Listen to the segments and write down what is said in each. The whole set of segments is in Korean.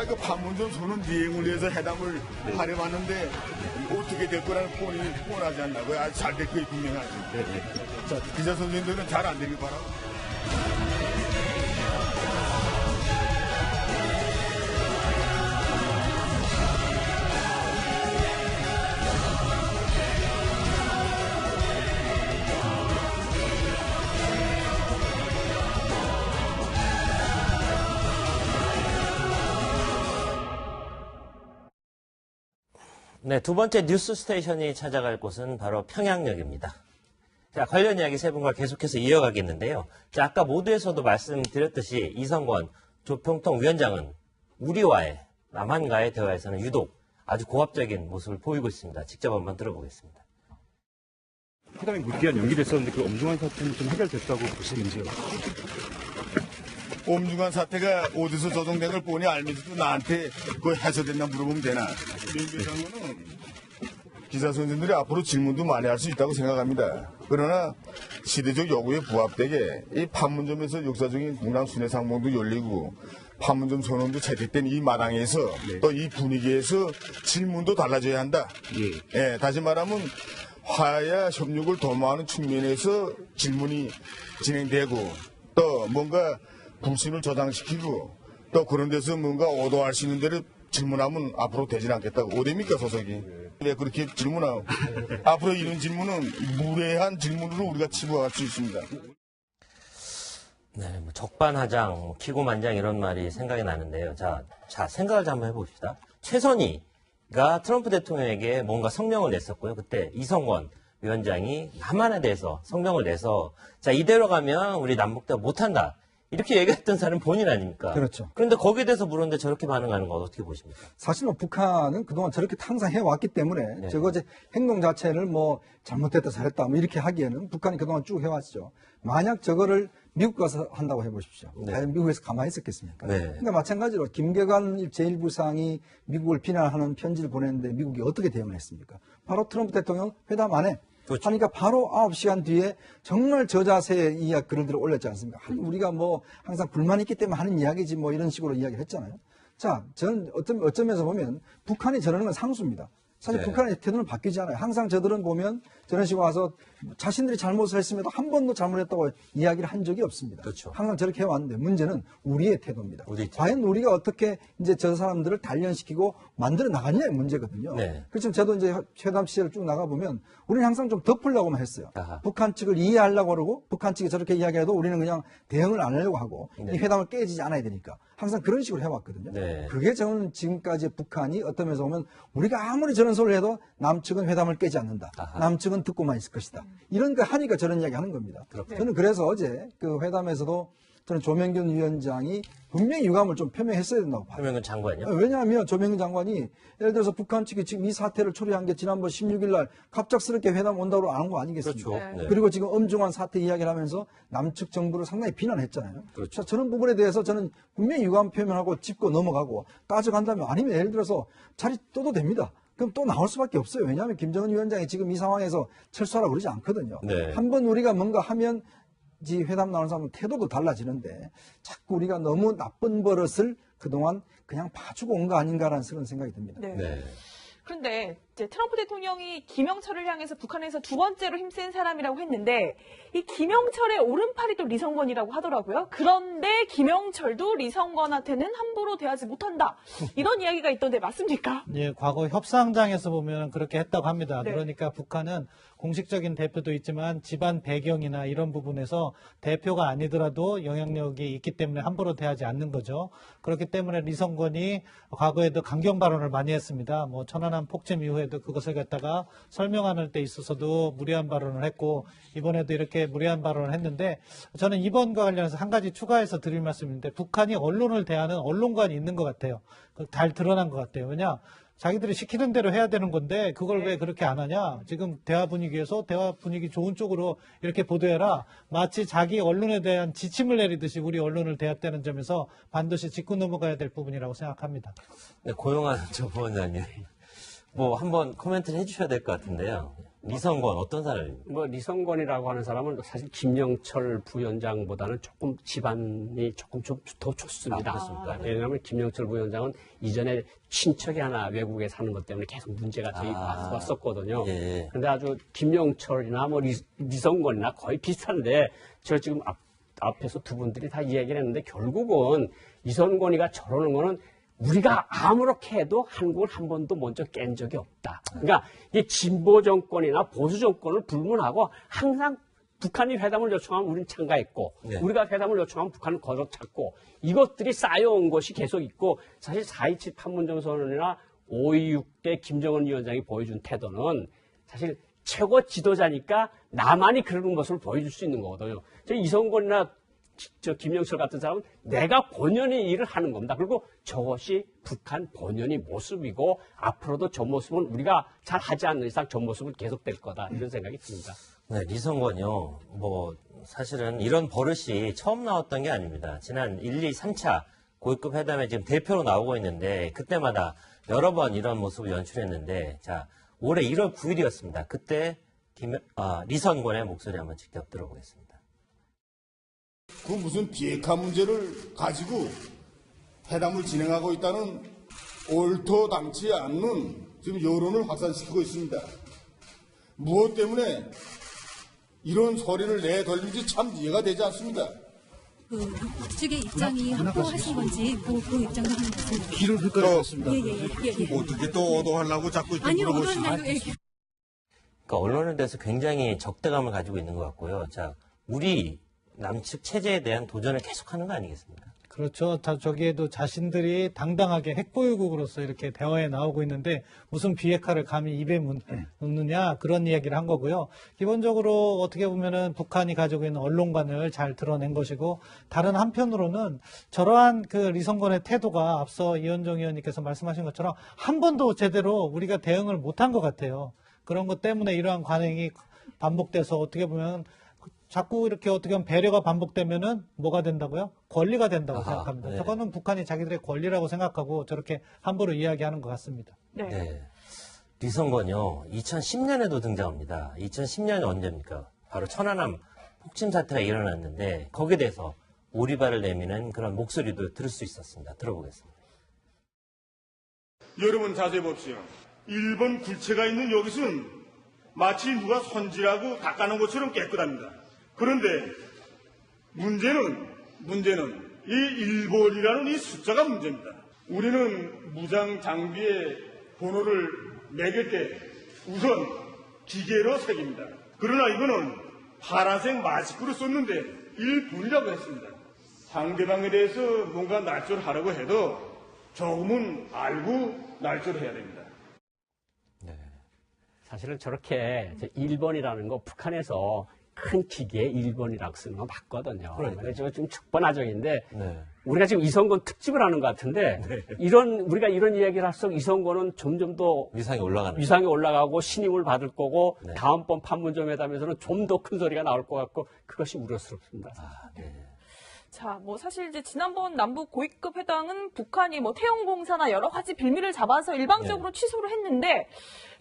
그 판문점 선언 이행을 위해서 회담을 하려봤는데 어떻게 될 거라는 뻔하지 않나고요. 아주 잘 될 거에 분명하지. 자, 기자 선생님들은 잘 안 되길 바라고. 네, 두 번째 뉴스 스테이션이 찾아갈 곳은 바로 평양역입니다. 자, 관련 이야기 세 분과 계속해서 이어가겠는데요. 자, 아까 모두에서도 말씀드렸듯이 이성권 조평통위원장은 우리와의 남한과의 대화에서는 유독 아주 고압적인 모습을 보이고 있습니다. 직접 한번 들어보겠습니다. 회담이 몇 기간 연기됐었는데 그 엄중한 사태는 좀 해결됐다고 보시는지요? 엄중한 사태가 어디서 조정된 걸 뻔히 알면서도 나한테 그거 해소됐나 물어보면 되나. 민주당은 기자 선생님들이 앞으로 질문도 많이 할 수 있다고 생각합니다. 그러나 시대적 요구에 부합되게 이 판문점에서 역사적인 국난 순회상봉도 열리고 판문점 선언도 채택된 이 마당에서 또 이 분위기에서 질문도 달라져야 한다. 예, 다시 말하면 화해와 협력을 도모하는 측면에서 질문이 진행되고 또 뭔가 불신을 저장시키고 또 그런 데서 뭔가 오도할 수 있는 데를 질문하면 앞으로 되진 않겠다고. 어디입니까 소속이? 왜 그렇게 질문하고 앞으로 이런 질문은 무례한 질문으로 우리가 치부할 수 있습니다. 네, 뭐 적반하장, 기고만장 이런 말이 생각이 나는데요. 자, 생각을 좀 한번 해봅시다. 최선희가 트럼프 대통령에게 뭔가 성명을 냈었고요. 그때 이성권 위원장이 남한에 대해서 성명을 내서 자, 이대로 가면 우리 남북대화 못한다. 이렇게 얘기했던 사람은 본인 아닙니까? 그렇죠. 그런데 거기에 대해서 물었는데 저렇게 반응하는 건 어떻게 보십니까? 사실 뭐 북한은 그동안 저렇게 항상 해왔기 때문에 네. 저거 이제 행동 자체를 뭐 잘못됐다 잘했다 뭐 이렇게 하기에는 북한이 그동안 쭉 해왔죠. 만약 저거를 미국 가서 한다고 해보십시오. 네. 과연 미국에서 가만히 있었겠습니까? 네. 그러니까 마찬가지로 김계관 제1부상이 미국을 비난하는 편지를 보냈는데 미국이 어떻게 대응을 했습니까? 바로 트럼프 대통령 회담 안에 그렇죠. 하니까 바로 9시간 뒤에 정말 저 자세의 글들을 올렸지 않습니까? 우리가 뭐 항상 불만이 있기 때문에 하는 이야기지 뭐 이런 식으로 이야기를 했잖아요. 자, 저는 어쩌면서 보면 북한이 저러는 건 상수입니다. 사실 네. 북한의 태도는 바뀌지 않아요. 항상 저들은 보면 저런 식으로 와서 자신들이 잘못을 했음에도 한 번도 잘못했다고 이야기를 한 적이 없습니다. 그렇죠. 항상 저렇게 해왔는데 문제는 우리의 태도입니다. 우리 태도. 과연 우리가 어떻게 이제 저 사람들을 단련시키고 만들어 나가느냐의 문제거든요. 네. 그렇지만 저도 이제 회담 시절을 쭉 나가보면 우리는 항상 좀 덮으려고만 했어요. 아하. 북한 측을 이해하려고 그러고 북한 측이 저렇게 이야기해도 우리는 그냥 대응을 안 하려고 하고 네. 이 회담을 깨지지 않아야 되니까 항상 그런 식으로 해왔거든요. 네. 그게 저는 지금까지 북한이 어떤 면에서 보면 우리가 아무리 저런 소리를 해도 남측은 회담을 깨지 않는다. 아하. 남측은 듣고만 있을 것이다. 이런 거 하니까 저런 이야기 하는 겁니다. 그렇군요. 저는 그래서 어제 그 회담에서도 저는 조명균 위원장이 분명히 유감을 좀 표명했어야 된다고 봐요. 표명은 장관이요? 왜냐하면 조명균 장관이 예를 들어서 북한 측이 지금 이 사태를 초래한 게 지난번 16일 날 갑작스럽게 회담 온다고 안 한 거 아니겠습니까? 그렇죠. 네. 그리고 지금 엄중한 사태 이야기를 하면서 남측 정부를 상당히 비난했잖아요. 그렇죠. 자, 저런 부분에 대해서 저는 분명히 유감 표명하고 짚고 넘어가고 따져간다면 아니면 예를 들어서 자리 떠도 됩니다. 그럼 또 나올 수밖에 없어요. 왜냐하면 김정은 위원장이 지금 이 상황에서 철수하라고 그러지 않거든요. 네. 한번 우리가 뭔가 하면 이 회담 나오는 사람은 태도도 달라지는데 자꾸 우리가 너무 나쁜 버릇을 그동안 그냥 봐주고 온 거 아닌가라는 그런 생각이 듭니다. 네. 네. 그런데 이제 트럼프 대통령이 김영철을 향해서 북한에서 두 번째로 힘센 사람이라고 했는데 이 김영철의 오른팔이 또 리성건이라고 하더라고요. 그런데 김영철도 리성건한테는 함부로 대하지 못한다. 이런 이야기가 있던데 맞습니까? 예, 과거 협상장에서 보면 그렇게 했다고 합니다. 네. 그러니까 북한은 공식적인 대표도 있지만 집안 배경이나 이런 부분에서 대표가 아니더라도 영향력이 있기 때문에 함부로 대하지 않는 거죠. 그렇기 때문에 리성건이 과거에도 강경 발언을 많이 했습니다. 뭐 천안함 폭침 이후에도 그것을 갖다가 설명하는 데 있어서도 무리한 발언을 했고 이번에도 이렇게 무리한 발언을 했는데 저는 이번과 관련해서 한 가지 추가해서 드릴 말씀인데 북한이 언론을 대하는 언론관이 있는 것 같아요. 잘 드러난 것 같아요. 왜냐? 자기들이 시키는 대로 해야 되는 건데 그걸 왜 그렇게 안 하냐. 지금 대화 분위기에서 대화 분위기 좋은 쪽으로 이렇게 보도해라. 마치 자기 언론에 대한 지침을 내리듯이 우리 언론을 대했다는 점에서 반드시 짚고 넘어가야 될 부분이라고 생각합니다. 네, 고용한 조 부원장님. 뭐 한번 코멘트를 해주셔야 될 것 같은데요. 리성권 어떤 사람입니까? 뭐 리성권이라고 하는 사람은 사실 김영철 부위원장보다는 조금 집안이 조금 좀 더 좋습니다. 왜냐하면 김영철 부위원장은 이전에 친척이 하나 외국에 사는 것 때문에 계속 문제가 저희 왔었거든요. 예. 근데 아주 김영철이나 뭐 리성권이나 거의 비슷한데 저 지금 앞에서 두 분들이 다 이야기를 했는데 결국은 리성권이가 저러는 거는 우리가 아무렇게 해도 한국을 한 번도 먼저 깬 적이 없다. 그러니까 이 진보 정권이나 보수 정권을 불문하고 항상 북한이 회담을 요청하면 우리는 참가했고 네. 우리가 회담을 요청하면 북한은 거듭찾고 이것들이 쌓여온 것이 계속 있고 사실 4.27 판문점 선언이나 5.26 때 김정은 위원장이 보여준 태도는 사실 최고 지도자니까 나만이 그런 모습을 보여줄 수 있는 거거든요. 이성권이나 김영철 같은 사람은 내가 본연의 일을 하는 겁니다. 그리고 저것이 북한 본연의 모습이고 앞으로도 저 모습은 우리가 잘 하지 않는 이상 저 모습은 계속될 거다. 이런 생각이 듭니다. 네, 리성권이요. 뭐 사실은 이런 버릇이 처음 나왔던 게 아닙니다. 지난 1, 2, 3차 고위급 회담에 지금 대표로 나오고 있는데 그때마다 여러 번 이런 모습을 연출했는데 자 올해 1월 9일이었습니다. 그때 리성권의 목소리 한번 직접 들어보겠습니다. 그 무슨 비핵화 문제를 가지고 회담을 진행하고 있다는 옳도당치 않는 지금 여론을 확산시키고 있습니다. 무엇 때문에 이런 소리를 내돌린지 참 이해가 되지 않습니다. 북측의 입장이 확고하신 건지 그 입장도 한번 말씀해 길을 흘거렸습니다. 예. 어떻게 또 오도하려고 자꾸 이렇게 아니요, 물어보시죠. 오도한다고 그러니까 언론에 대해서 굉장히 적대감을 가지고 있는 것 같고요. 자, 우리 남측 체제에 대한 도전을 계속하는 거 아니겠습니까? 그렇죠. 저기에도 자신들이 당당하게 핵보유국으로서 이렇게 대화에 나오고 있는데 무슨 비핵화를 감히 입에 묻느냐 그런 이야기를 한 거고요. 기본적으로 어떻게 보면은 북한이 가지고 있는 언론관을 잘 드러낸 것이고 다른 한편으로는 저러한 그 리성권의 태도가 앞서 이현정 의원님께서 말씀하신 것처럼 한 번도 제대로 우리가 대응을 못한 것 같아요. 그런 것 때문에 이러한 관행이 반복돼서 어떻게 보면 자꾸 이렇게 어떻게 보면 배려가 반복되면은 뭐가 된다고요? 권리가 된다고 생각합니다. 네. 저거는 북한이 자기들의 권리라고 생각하고 저렇게 함부로 이야기하는 것 같습니다. 네. 네. 리성권이요. 2010년에도 등장합니다. 2010년이 언제입니까? 바로 천안함 폭침 사태가 일어났는데 거기에 대해서 오리발을 내미는 그런 목소리도 들을 수 있었습니다. 들어보겠습니다. 여러분 자세히 봅시오. 일본 굴체가 있는 여기서는 마치 누가 손질하고 닦아놓은 것처럼 깨끗합니다. 그런데 문제는 이 일본이라는 이 숫자가 문제입니다. 우리는 무장 장비에 번호를 매길 때 우선 기계로 새깁니다. 그러나 이거는 파란색 마스크로 썼는데 일본이라고 했습니다. 상대방에 대해서 뭔가 날조하려고 해도 조금은 알고 날조해야 됩니다. 사실은 저렇게 일본이라는 거 북한에서 큰 기계에 1번이라고 쓰는 거 맞거든요. 그래서 좀 축번화적인데 네. 우리가 지금 이성권 특집을 하는 것 같은데 우리가 이런 이야기를 할수록 이성권은 점점 더 위상이 올라가는 위상이 올라가고 신임을 받을 거고 네. 다음번 판문점 회담에서는 좀 더 큰 소리가 나올 것 같고 그것이 우려스럽습니다. 자, 뭐 사실 이제 지난번 남북 고위급 회담은 북한이 뭐 태용 공사나 여러 가지 빌미를 잡아서 일방적으로 취소를 했는데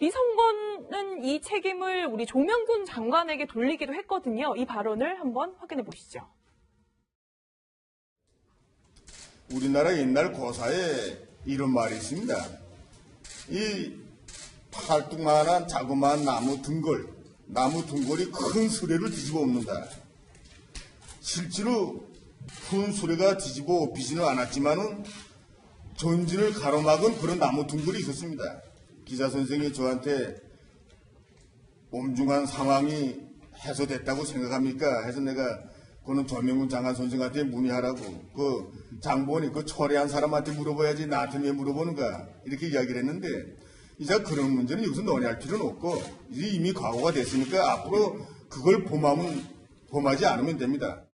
리성권은 이 책임을 우리 조명군 장관에게 돌리기도 했거든요. 이 발언을 한번 확인해 보시죠. 우리나라 옛날 고사에 이런 말이 있습니다. 이 팔뚝만한 자그마한 나무 둥걸이 큰 수레를 뒤집어 엎는다. 실제로 큰 수레가 뒤집어 엎이지는 않았지만은 전진을 가로막은 그런 나무 둥글이 있었습니다. 기자 선생이 저한테 엄중한 상황이 해소됐다고 생각합니까? 해서 내가 그거는 조명군 장관 선생한테 문의하라고 그 장본이 그 초래한 사람한테 물어봐야지 나한테 왜 물어보는가 이렇게 이야기를 했는데 이제 그런 문제는 여기서 논의할 필요는 없고 이미 과거가 됐으니까 앞으로 그걸 범하지 않으면 됩니다.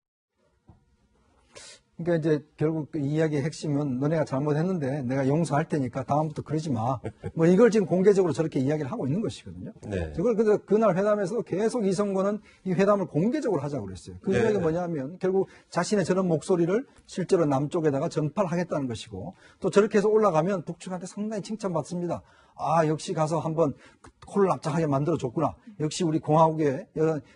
그러니까 이제 결국 그 이야기의 핵심은 너네가 잘못했는데 내가 용서할 테니까 다음부터 그러지 마. 뭐 이걸 지금 공개적으로 저렇게 이야기를 하고 있는 것이거든요. 네. 저걸 근데 그날 회담에서 계속 이성권은 이 회담을 공개적으로 하자고 그랬어요. 그 이야기가 뭐냐면 결국 자신의 저런 목소리를 실제로 남쪽에다가 전파를 하겠다는 것이고 또 저렇게 해서 올라가면 북측한테 상당히 칭찬받습니다. 아, 역시 가서 한번 코를 납작하게 만들어줬구나. 역시 우리 공화국의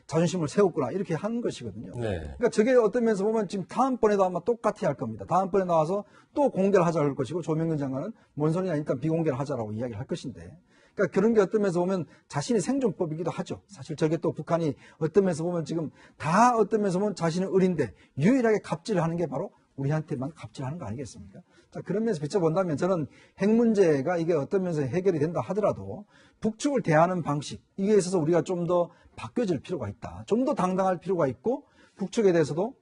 자존심을 세웠구나. 이렇게 하는 것이거든요. 네. 그러니까 저게 어떤 면에서 보면 지금 다음번에도 아마 똑같이 할 겁니다. 다음번에 나와서 또 공개를 하자고 할 것이고 조명근 장관은 뭔 소리냐 일단 비공개를 하자라고 이야기를 할 것인데 그러니까 그런 게 어떤 면에서 보면 자신의 생존법이기도 하죠. 사실 저게 또 북한이 어떤 면에서 보면 지금 다 어떤 면에서 보면 자신은 을인데 유일하게 갑질을 하는 게 바로 우리한테만 갑질하는 거 아니겠습니까? 자, 그런 면에서 비춰본다면 저는 핵 문제가 이게 어떤 면에서 해결이 된다 하더라도 북측을 대하는 방식, 이게 있어서 우리가 좀 더 바뀌어질 필요가 있다. 좀 더 당당할 필요가 있고 북측에 대해서도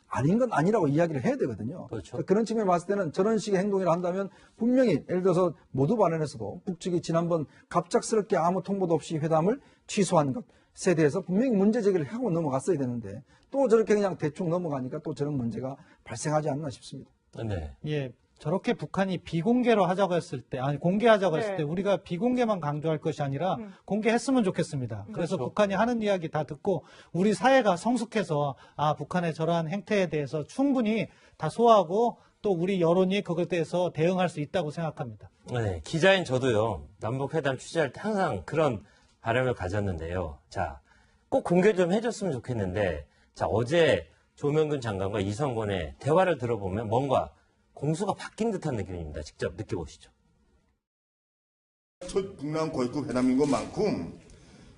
아닌 건 아니라고 이야기를 해야 되거든요. 그렇죠. 그런 측면에 봤을 때는 저런 식의 행동을 한다면 분명히 예를 들어서 모두 발언에서도 북측이 지난번 갑작스럽게 아무 통보도 없이 회담을 취소한 것에 대해서 분명히 문제 제기를 하고 넘어갔어야 되는데 또 저렇게 그냥 대충 넘어가니까 또 저런 문제가 발생하지 않나 싶습니다. 네. 예, 저렇게 북한이 비공개로 하자고 했을 때, 아니 공개하자고 했을 네. 때 우리가 비공개만 강조할 것이 아니라 공개했으면 좋겠습니다. 그래서 북한이 하는 이야기 다 듣고 우리 사회가 성숙해서 아 북한의 저러한 행태에 대해서 충분히 다 소화하고 또 우리 여론이 그것에 대해서 대응할 수 있다고 생각합니다. 네, 기자인 저도요, 남북회담 취재할 때 항상 그런 바람을 가졌는데요. 자, 꼭 공개 좀 해줬으면 좋겠는데, 자, 어제 조명근 장관과 이성건의 대화를 들어보면 뭔가 공수가 바뀐 듯한 느낌입니다. 직접 느껴보시죠. 첫 북남 고위급 회담인 것만큼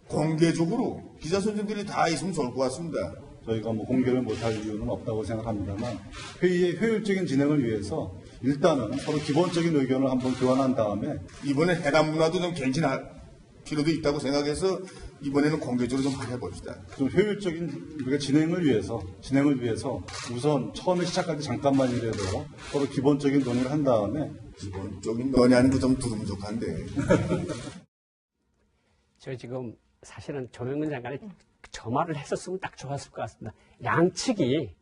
공개적으로 기자 선생들이 다 있으면 좋을 것 같습니다. 저희가 뭐 공개를 못할 이유는 없다고 생각합니다만 회의의 효율적인 진행을 위해서 일단은 서로 기본적인 의견을 한번 교환한 다음에 이번에 회담 문화도 좀 갱신할 필요도 있다고 생각해서 이번에는 공개적으로 좀 해봅시다. 좀 효율적인 우리가 진행을 위해서 우선 처음에 시작할 때 잠깐만이라도 서로 기본적인 논의를 한 다음에 기본적인 논의 아니고 좀 두루뭉족한데. 저 지금 사실은 조명근 장관이 저 말을 했었으면 딱 좋았을 것 같습니다. 양측이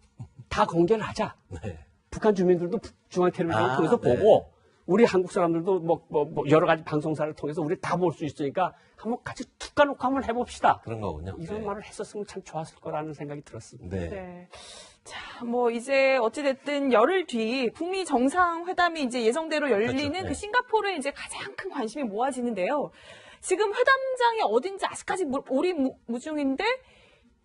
다 공개를 하자. 네. 북한 주민들도 중앙텔레비전을 통해서 네. 보고 우리 한국 사람들도 뭐 여러 가지 방송사를 통해서 우리 다 볼 수 있으니까 한번 같이 툭 까놓고 한번 해봅시다. 그런 거군요. 이런 네. 말을 했었으면 참 좋았을 거라는 생각이 들었습니다. 네. 네. 자, 뭐 이제 어찌됐든 열흘 뒤 북미 정상회담이 이제 예정대로 열리는 그렇죠. 네. 그 싱가포르에 이제 가장 큰 관심이 모아지는데요. 지금 회담장이 어딘지 아직까지 오리무중인데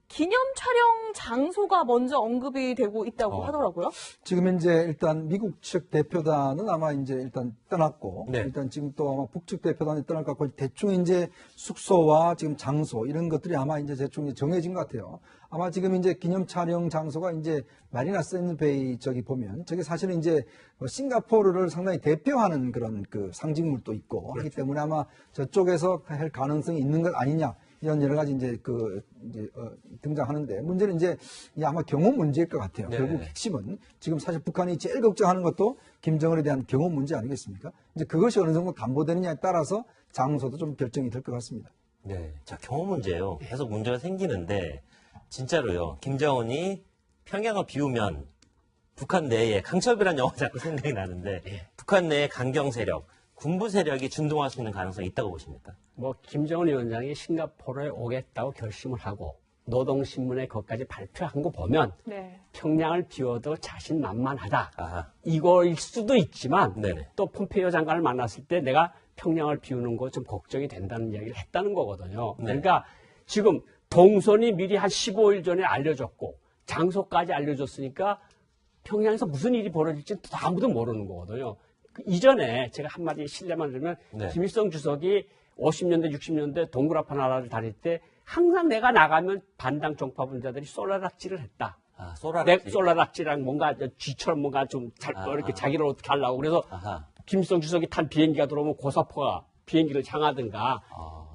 기념 촬영 장소가 먼저 언급이 되고 있다고 하더라고요. 지금 이제 일단 미국 측 대표단은 아마 이제 일단 떠났고 네. 일단 지금 또 아마 북측 대표단이 떠날 것 같고 대충 이제 숙소와 지금 장소 이런 것들이 아마 이제 대충 정해진 것 같아요. 아마 지금 이제 기념 촬영 장소가 이제 마리나 샌드베이 저기 보면 저게 사실은 이제 싱가포르를 상당히 대표하는 그런 그 상징물도 있고 하기 때문에 아마 저쪽에서 할 가능성이 있는 것 아니냐. 이런 여러 가지 이제 등장하는데 문제는 이제 아마 경호 문제일 것 같아요. 네. 결국 핵심은 지금 사실 북한이 제일 걱정하는 것도 김정은에 대한 경호 문제 아니겠습니까? 이제 그것이 어느 정도 담보되느냐에 따라서 장소도 좀 결정이 될 것 같습니다. 네. 자, 경호 문제예요. 계속 문제가 생기는데, 진짜로요. 김정은이 평양을 비우면 북한 내에 강철비란 영화 자꾸 생각이 나는데, 북한 내에 강경 세력, 군부 세력이 준동할 수 있는 가능성이 있다고 보십니까? 뭐 김정은 위원장이 싱가포르에 오겠다고 결심을 하고 노동신문에 그것까지 발표한 거 보면 네. 평양을 비워도 자신만만하다. 아하. 이거일 수도 있지만 네네. 또 폼페이오 장관을 만났을 때 내가 평양을 비우는 거 좀 걱정이 된다는 이야기를 했다는 거거든요. 네. 그러니까 지금 동선이 미리 한 15일 전에 알려졌고 장소까지 알려줬으니까 평양에서 무슨 일이 벌어질지 아무도 모르는 거거든요. 그 이전에 제가 한마디 실례만 들면 네. 김일성 주석이 50년대, 60년대 동굴 아파 나라를 다닐 때 항상 내가 나가면 반당 종파분자들이 솔라락지를 했다. 아, 소라락지. 솔라락지랑 뭔가 쥐처럼 뭔가 좀 이렇게 자기를 어떻게 하려고. 그래서 아하. 김일성 주석이 탄 비행기가 들어오면 고사포가 비행기를 향하든가.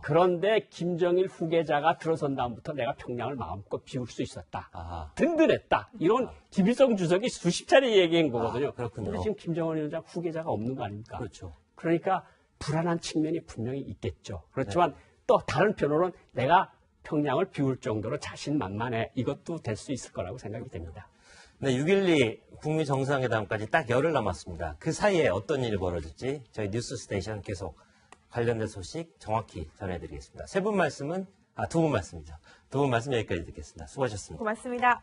그런데 김정일 후계자가 들어선 다음부터 내가 평양을 마음껏 비울 수 있었다. 아하. 든든했다. 이런 김일성 주석이 수십 차례 얘기한 거거든요. 그렇군요. 근데 지금 김정은 위원장 후계자가 없는 거 아닙니까? 그렇죠. 그러니까 불안한 측면이 분명히 있겠죠. 그렇지만 또 다른 편으로는 내가 평양을 비울 정도로 자신만만해. 이것도 될 수 있을 거라고 생각이 됩니다. 네, 6.12 북미 정상회담까지 딱 열흘 남았습니다. 그 사이에 어떤 일이 벌어질지 저희 뉴스 스테이션 계속 관련된 소식 정확히 전해드리겠습니다. 두 분 말씀이죠. 두 분 말씀 여기까지 듣겠습니다. 수고하셨습니다. 고맙습니다.